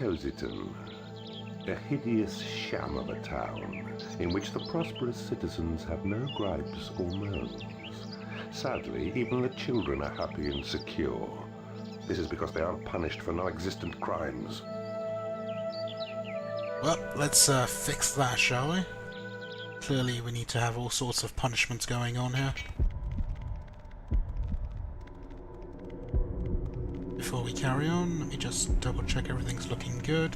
Cosyton, a hideous sham of a town in which the prosperous citizens have no gripes or moans. Sadly, even the children are happy and secure. This is because they aren't punished for non-existent crimes. Well, let's fix that, shall we? Clearly we need to have all sorts of punishments going on here. Before we carry on, let me just double check everything's looking good.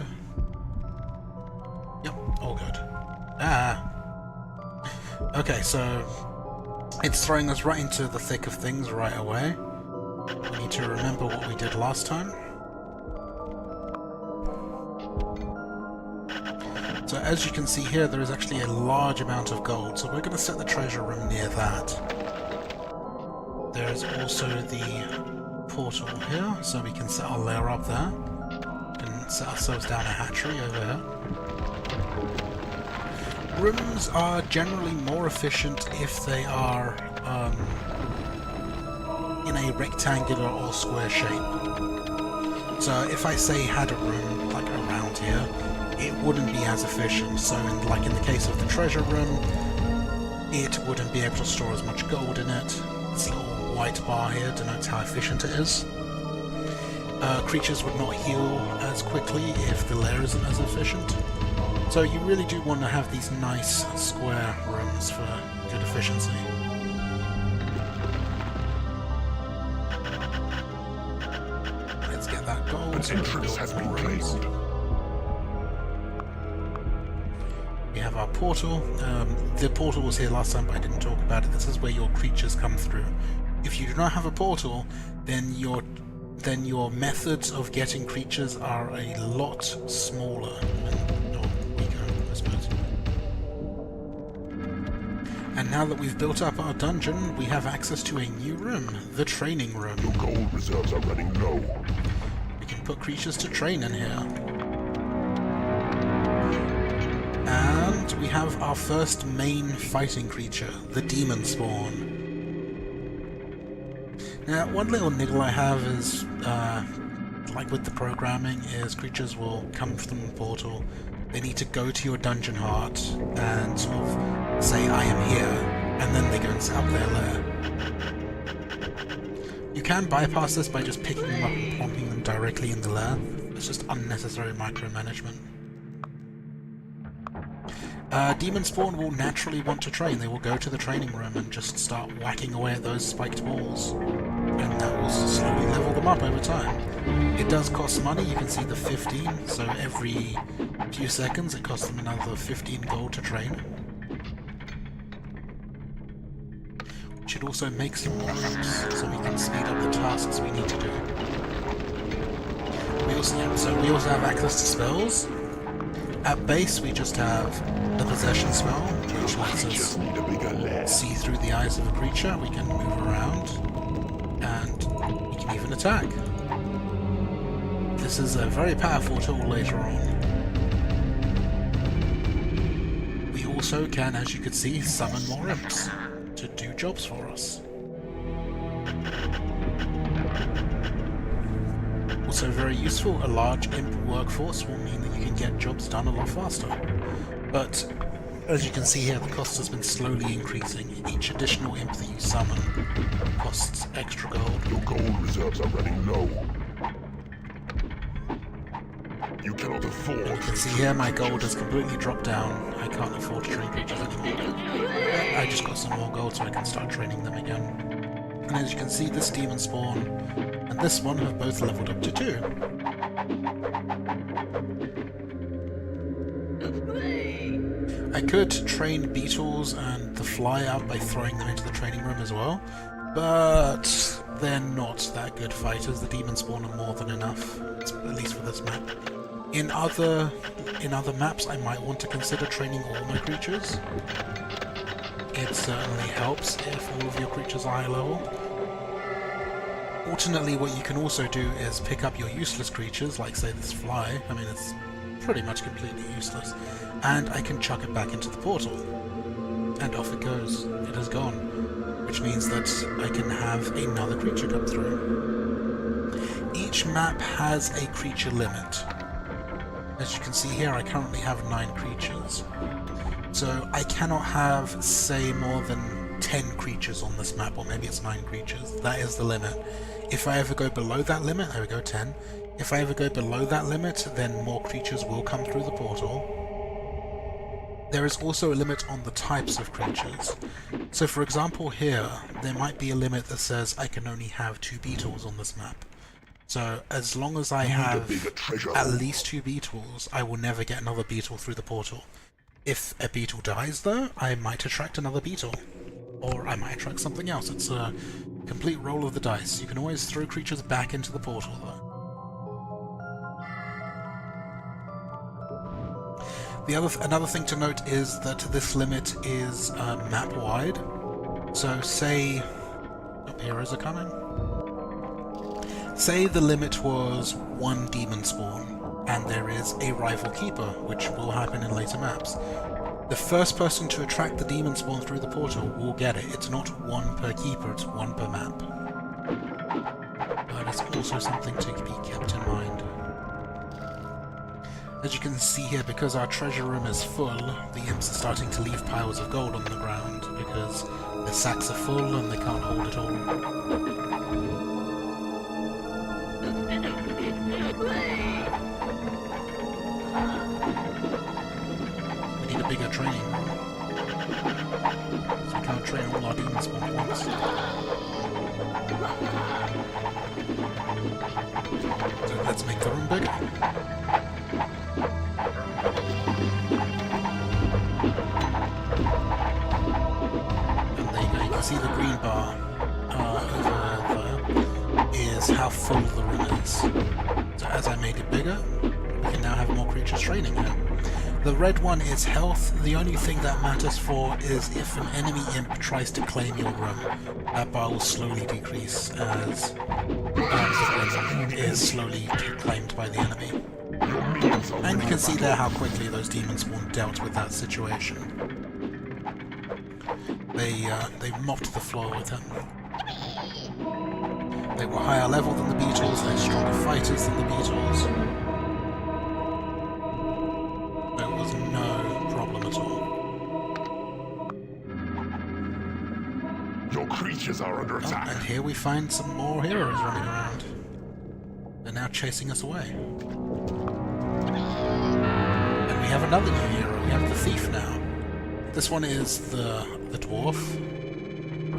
Yep, all good. Okay, so it's throwing us right into the thick of things right away. We need to remember what we did last time. So as you can see here, there is actually a large amount of gold, so we're going to set the treasure room near that. There's also the portal here, so we can set our lair up there. We can set ourselves down a hatchery over here. Rooms are generally more efficient if they are in a rectangular or square shape. So if I say had a room like around here, it wouldn't be as efficient. So like in the case of the treasure room, it wouldn't be able to store as much gold in it. This little white bar here denotes how efficient it is. Creatures would not heal as quickly if the lair isn't as efficient. So you really do want to have these nice square rooms for good efficiency. Let's get that gold. An entrance has been claimed. We have our portal. The portal was here last time, but I didn't talk about it. This is where your creatures come through. If you do not have a portal, then your methods of getting creatures are a lot smaller and weaker, I suppose. And now that we've built up our dungeon, we have access to a new room, the training room. Your gold reserves are running low. We can put creatures to train in here. And we have our first main fighting creature, the demon spawn. Now, one little niggle I have is, like with the programming, is creatures will come from the portal. They need to go to your dungeon heart and sort of say, I am here, and then they go and set up their lair. You can bypass this by just picking them up and plopping them directly in the lair. It's just unnecessary micromanagement. Demon Spawn will naturally want to train. They will go to the training room and just start whacking away at those spiked balls. And that will slowly level them up over time. It does cost money, you can see the 15, so every few seconds it costs them another 15 gold to train. We should also make some more rooms so we can speed up the tasks we need to do. We also have access to spells. At base, we just have the possession spell, which lets us see through the eyes of a creature. We can move around, and we can even attack. This is a very powerful tool later on. We also can, as you can see, summon more imps to do jobs for us. Also very useful, a large imp workforce will mean that you can get jobs done a lot faster. But as you can see here, the cost has been slowly increasing. Each additional imp that you summon costs extra gold. Your gold reserves are running low. You cannot afford. And you can see here my gold has completely dropped down. I can't afford to train creatures anymore. I just got some more gold so I can start training them again. And as you can see, this demon spawn and this one have both leveled up to 2. I could train beetles and the fly up by throwing them into the training room as well, but they're not that good fighters. The demon spawn are more than enough, at least for this map. In other maps, I might want to consider training all my creatures. It certainly helps if all of your creatures are high level. Alternately, what you can also do is pick up your useless creatures, like say this fly. I mean, it's pretty much completely useless. And I can chuck it back into the portal. And off it goes. It is gone. Which means that I can have another creature come through. Each map has a creature limit. As you can see here, I currently have 9 creatures. So I cannot have, say, more than 10 creatures on this map, or maybe it's 9 creatures. That is the limit. If I ever go below that limit, there we go, 10. If I ever go below that limit, then more creatures will come through the portal. There is also a limit on the types of creatures. So for example here, there might be a limit that says I can only have 2 beetles on this map. So as long as I have at least 2 beetles, I will never get another beetle through the portal. If a beetle dies though, I might attract another beetle. Or I might attract something else. It's a complete roll of the dice. You can always throw creatures back into the portal though. Another thing to note is that this limit is map-wide. So say... Oh, heroes are coming. Say the limit was 1 demon spawn, and there is a rival keeper, which will happen in later maps. The first person to attract the demon spawn through the portal will get it. It's not 1 per keeper, it's 1 per map. But it's also something to be kept in mind. As you can see here, because our treasure room is full, the imps are starting to leave piles of gold on the ground, because the sacks are full and they can't hold it all. We need a bigger training room, so we can't train all our demon spawn at once. So let's make the room bigger. See the green bar over there is how full the room is. So as I made it bigger, we can now have more creatures training here. The red one is health. The only thing that matters for is if an enemy imp tries to claim your room. That bar will slowly decrease as the room is slowly claimed by the enemy. And you can see there how quickly those demon spawn dealt with that situation. They mopped the floor with him. They were higher level than the beetles, they're stronger fighters than the beetles. There was no problem at all. Your creatures are under attack. And here we find some more heroes running around. They're now chasing us away. And we have another new hero, we have the thief now. This one is the dwarf. I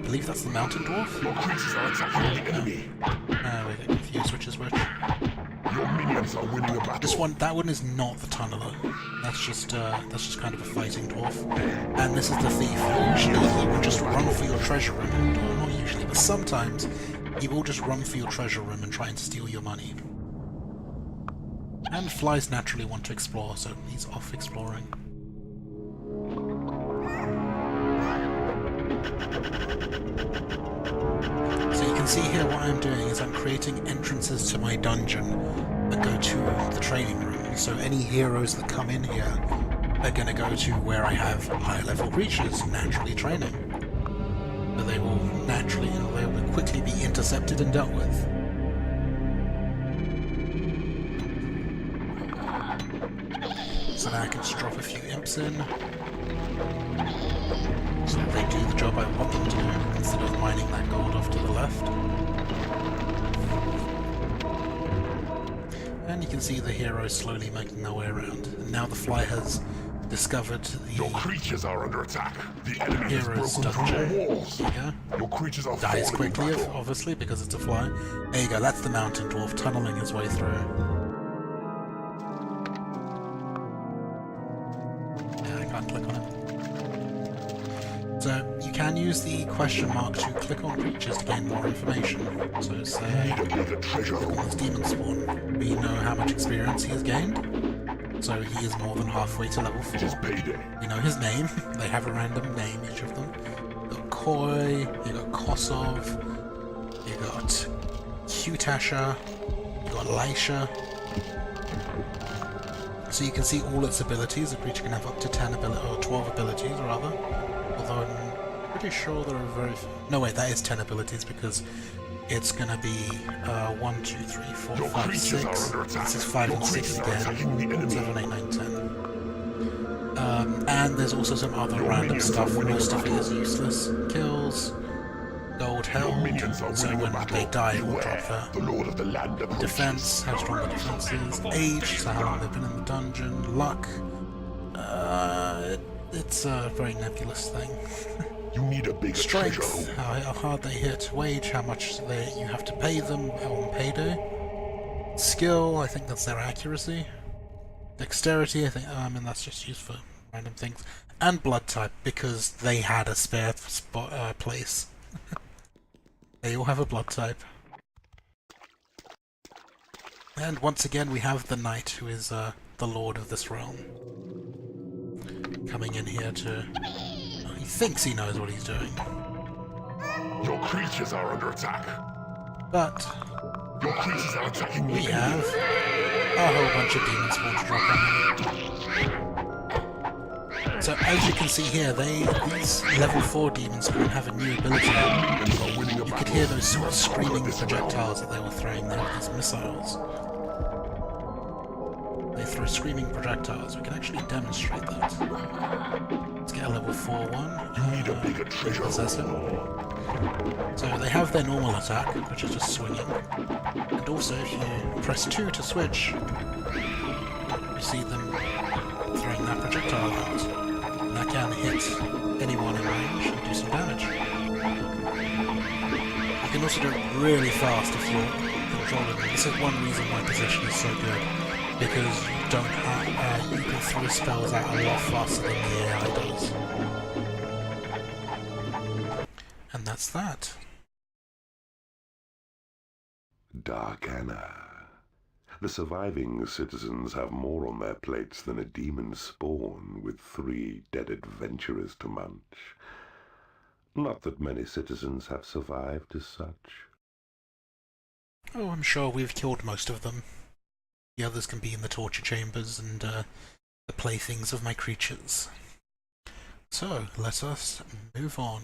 believe that's the mountain dwarf. Your creatures are attacking the enemy. We get confused which is which. Your minions are winning a battle. That one is not the tunneler. That's just kind of a fighting dwarf. And this is the thief. Usually he will just run for your treasure room. Or not usually, but sometimes he will just run for your treasure room and try and steal your money. And flies naturally want to explore, so he's off exploring. So you can see here what I'm doing is I'm creating entrances to my dungeon that go to the training room. So any heroes that come in here are going to go to where I have higher level creatures naturally training. But they will naturally, they will quickly be intercepted and dealt with. So now I can just drop a few imps in. So they do the job I want them to do, instead of mining that gold off to the left. And you can see the heroes slowly making their way around. And now the fly has discovered the Your creatures are under attack. The enemy has hero's broken through dungeon. your walls. There you go. Your creatures are Dies falling in quickly, battle. obviously, because it's a fly. There you go, that's the mountain dwarf tunneling his way through. Yeah, I can't click on him. So you can use the question mark to click on creatures to gain more information. So say, click on this demon spawn. We know how much experience he has gained. So he is more than halfway to level 4. It is payday. You know his name. They have a random name, each of them. You got Koi, you got Kosov, you got Hutasha, you got Laisha. So you can see all its abilities. A creature can have up to 10 or 12 abilities, rather. Although I'm pretty sure there are very few. No wait, that is 10 abilities because it's gonna be 1, 2, 3, 4, Your 5, creatures 6. are under attack. This is 5 Your and 6 creatures are again. attacking the enemy. 7, 8, 9, 10. And there's also some other Your random minions stuff. are winning Most the of it is battle. useless. Kills, gold held, Minions are so winning when the battle. they die it will Beware, drop that. the Lord of the Land approaches. Defense, how strong the defense is. Age, so how long they've been in the dungeon. Luck, it's a very nebulous thing. You need a bigger treasure Strength, hole. how hard they hit. Wage, how much you have to pay them on payday. Skill, I think that's their accuracy. Dexterity, I think, that's just used for random things. And blood type, because they had a spare spot, place. They all have a blood type. And once again we have the knight, who is the lord of this realm. Coming in here to... he thinks he knows what he's doing. Your creatures are under attack. But Your creatures are attacking the we enemy. have a whole bunch of demon spawns drop on him. So as you can see here, these level 4 demon spawn have a new ability. Minions are winning a You battle. could hear those sort of You have screaming conquered this realm. projectiles that they were throwing there with these missiles. They throw screaming projectiles. We can actually demonstrate that. Let's get a level 4 one. You need a bigger treasure Possess him. So they have their normal attack, which is just swinging. And also, if you press 2 to switch, you see them throwing that projectile out. And that can hit anyone in range and do some damage. You can also do it really fast if you're controlling them. This is one reason my position is so good, because you don't have, you can throw spells out a lot faster than the AI does. And that's that. Dark Anna. The surviving citizens have more on their plates than a demon spawn with 3 dead adventurers to munch. Not that many citizens have survived as such. Oh, I'm sure we've killed most of them. The others can be in the torture chambers and the playthings of my creatures. So, let us move on.